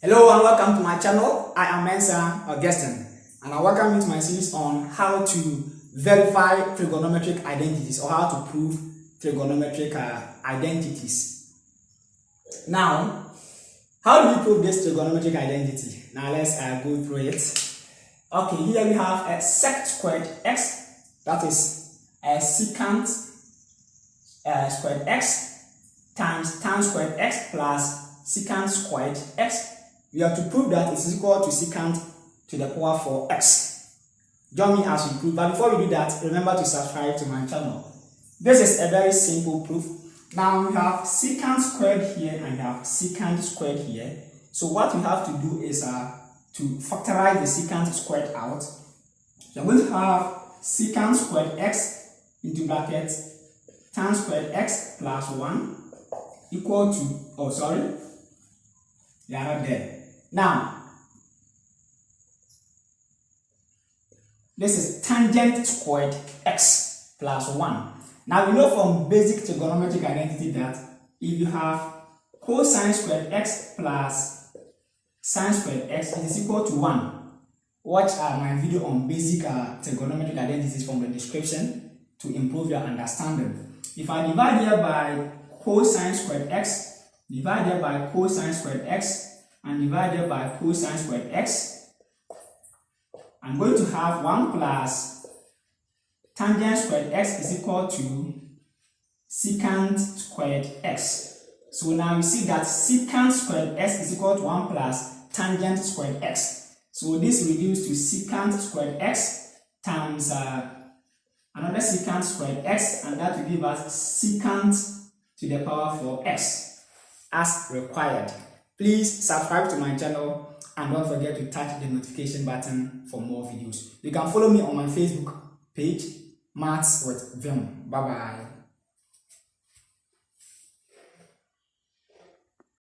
Hello and welcome to my channel. I am Mensah Augustine and I welcome you to my series on how to verify trigonometric identities or how to prove trigonometric identities. Now, how do we prove this trigonometric identity? Now let's go through it. Okay, here we have a sec squared x, that is a secant squared x times tan squared x plus secant squared x. We have to prove that it is equal to secant to the power 4x. Join me as we prove, but before we do that, remember to subscribe to my channel. This is a very simple proof. Now we have secant squared here and we have secant squared here. So what we have to do is to factorize the secant squared out. So I'm going to have secant squared x into brackets tan squared x plus 1 equal to, they are not there. Now, this is tangent squared x plus 1. Now, we know from basic trigonometric identity that if you have cosine squared x plus sine squared x, it is equal to 1. Watch my video on basic trigonometric identities from the description to improve your understanding. If I divide here by cosine squared x, divide here by cosine squared x, and divided by cosine squared x, I'm going to have 1 plus tangent squared x is equal to secant squared x. So now we see that secant squared x is equal to 1 plus tangent squared x. So this reduces to secant squared x times another secant squared x, and that will give us secant to the power 4x as required. Please subscribe to my channel and don't forget to touch the notification button for more videos. You can follow me on my Facebook page, Maths with Vim. Bye bye.